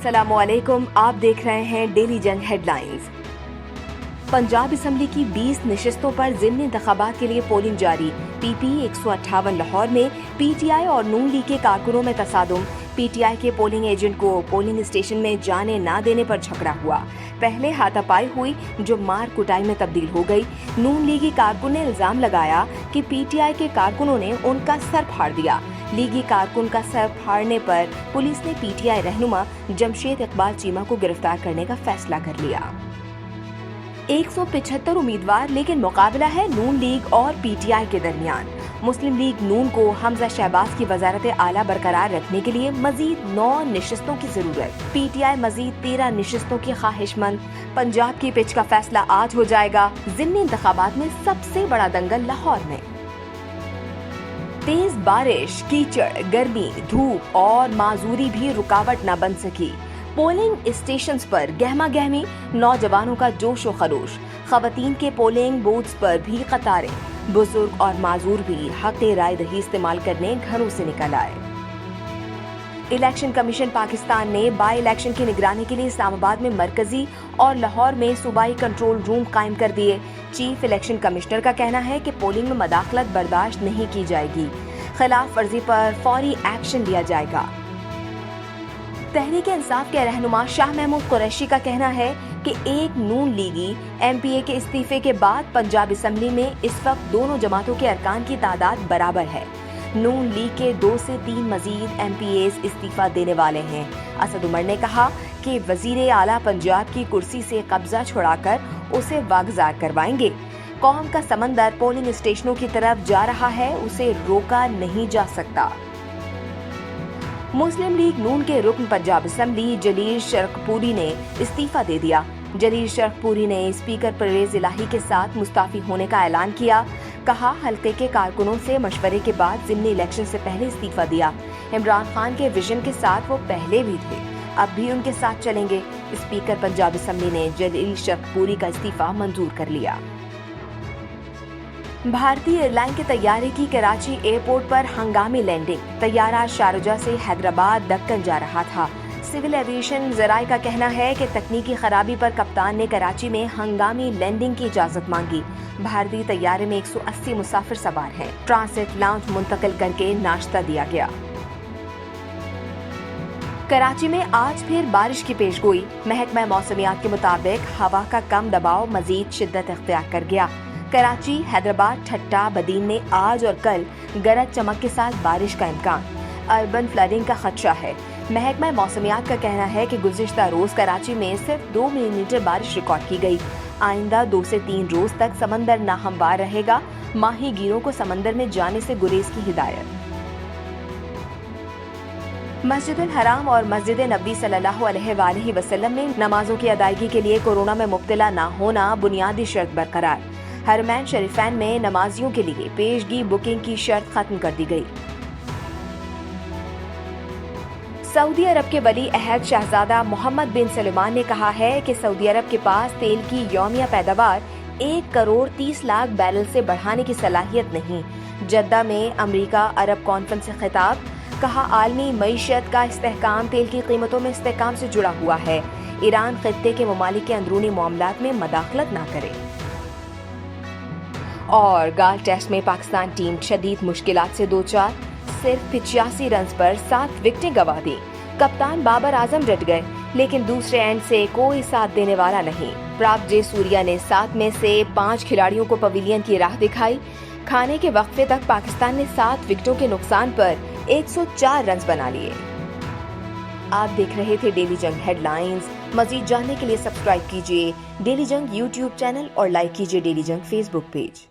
अस्सलाम वालेकुम, आप देख रहे हैं डेली जंग हेडलाइंस। पंजाब असम्बली की 20 नशिस्तों पर ज़िमनी इंतखाबात के लिए पोलिंग जारी। पीपी 158 लाहौर में पीटीआई और नून लीग के कारकुनों में तसादुम। पीटीआई के पोलिंग एजेंट को पोलिंग स्टेशन में जाने ना देने पर झगड़ा हुआ। पहले हाथापाई हुई जो मार कुटाई में तब्दील हो गई। नून लीगी कारकुन ने इल्जाम लगाया कि पीटीआई के कारकुनों ने उनका सर फाड़ दिया। लीगी कारकुन का सर फाड़ने पर पुलिस ने पीटीआई रहनुमा जमशेद इकबाल चीमा को गिरफ्तार करने का फैसला कर लिया। 175 उम्मीदवार, लेकिन मुकाबला है नून लीग और पीटीआई के दरमियान। मुस्लिम लीग नून को हमजा शहबाज की वजारत आला बरकरार रखने के लिए मजीद 9 नशिस्तों की जरूरत। पीटीआई मजीद 13 नशिस्तों की ख्वाहिशमंद। पंजाब की पिच का फैसला आज हो जाएगा। ज़िमनी इंतखाबात में सबसे बड़ा दंगल लाहौर में। तेज बारिश, कीचड़, गर्मी, धूप और माजूरी भी रुकावट न बन सकी। पोलिंग स्टेशंस पर गहमा गहमी, नौजवानों का जोश व खरोश। खवातीन के पोलिंग बूथ्स पर भी कतारें। बुजुर्ग और माजूर भी हक राय दही इस्तेमाल करने घरों से निकल आए। इलेक्शन कमीशन पाकिस्तान ने बाई इलेक्शन की निगरानी के लिए इस्लामाबाद में मरकजी और लाहौर में सूबाई कंट्रोल रूम कायम कर दिए। चीफ इलेक्शन कमिश्नर का कहना है कि पोलिंग में मदाखलत बर्दाश्त नहीं की जाएगी। खिलाफ वर्जी पर फौरी एक्शन लिया जाएगा। तहरीक इंसाफ के रहनुमा शाह महमूद कुरैशी का कहना है कि एक नून लीगी एमपीए के इस्तीफे के बाद पंजाब असम्बली में इस वक्त दोनों जमातों के अरकान की तादाद बराबर है। नून लीग के 2 से 3 मजीद एमपीएस इस्तीफा देने वाले हैं। असद उमर ने कहा कि वजीर आला पंजाब की कुर्सी से कब्जा छुड़ाकर उसे वागजार करवाएंगे। कौम का समंदर पोलिंग स्टेशनों की तरफ जा रहा है, उसे रोका नहीं जा सकता। मुस्लिम लीग नून के रुकन पंजाब असम्बली जलील शरकपुरी ने इस्तीफा दे दिया। जलील शरकपुरी ने स्पीकर परवेज इलाही के साथ मुस्ताफी होने का ऐलान किया। कहा, हल्के के कारकुनों से मशवरे के बाद ज़िमनी इलेक्शन से पहले इस्तीफा दिया। इमरान खान के विजन के साथ वो पहले भी थे, अब भी उनके साथ चलेंगे। स्पीकर पंजाब असम्बली ने जलील शरकपुरी का इस्तीफा मंजूर कर लिया। भारतीय एयरलाइन के तैयारे की कराची एयरपोर्ट पर हंगामी लैंडिंग। तैयारा शारजा से हैदराबाद दक्कन जा रहा था। सिविल एविएशन ज़राए का कहना है कि तकनीकी खराबी पर कप्तान ने कराची में हंगामी लैंडिंग की इजाजत मांगी। भारतीय तैयारे में 180 मुसाफिर सवार हैं। ट्रांसिट लाउंज मुंतकिल करके नाश्ता दिया गया। कराची में आज फिर बारिश की पेशगोई। महकमा मौसमियात के मुताबिक हवा का कम दबाव मजीद शिद्दत इख्तियार कर गया। कराची, हैदराबाद, ठट्टा, बदीन में आज और कल गरज चमक के साथ बारिश का इम्कान। अर्बन फ्लडिंग का खदशा है। महकमा मौसमियात का कहना है कि गुज़िश्ता रोज कराची में सिर्फ 2 मिलीमीटर बारिश रिकॉर्ड की गई। आइंदा 2 से 3 रोज तक समंदर नाहमवार रहेगा। माही गिरों को समंदर में जाने से गुरेज की हिदायत। मस्जिद अल हराम और मस्जिद नबी सल्लल्लाहु अलैहि वसल्लम में नमाजों की अदायगी के लिए कोरोना में मुब्तला न होना बुनियादी शर्त बरकरार। हरमैन शरीफैन में नमाजियों के लिए पेशगी बुकिंग की शर्त खत्म कर दी गई। सऊदी अरब के वली अहद शहजादा मोहम्मद बिन सलमान ने कहा है कि सऊदी अरब के पास तेल की यौमिया पैदावार 1 करोड़ 30 लाख बैरल से बढ़ाने की सलाहियत नहीं। जद्दा में अमरीका अरब कॉन्फ्रेंस से खिताब। कहा, आलमी मईशत का इस्तेहकाम तेल की कीमतों में इस्तेहकाम से जुड़ा हुआ है। ईरान खित्ते के ममालिक के अंदरूनी मामलात में मदाखलत न करे। और गाल टेस्ट में पाकिस्तान टीम शदीद मुश्किलात से 2-4, सिर्फ 85 रन पर 7 विकेटें गंवा दी। कप्तान बाबर आजम डट गए, लेकिन दूसरे एंड से कोई साथ देने वाला नहीं। प्राप्त जे सूर्या ने 7 में से 5 खिलाड़ियों को पवेलियन की राह दिखाई। खाने के वक्फे तक पाकिस्तान ने 7 विकेटों के नुकसान पर 104 रन बना लिए। आप देख रहे थे डेली जंग हेडलाइंस। मजीद जानने के लिए सब्सक्राइब कीजिए डेली जंग यूट्यूब चैनल और लाइक कीजिए डेली जंग फेसबुक पेज।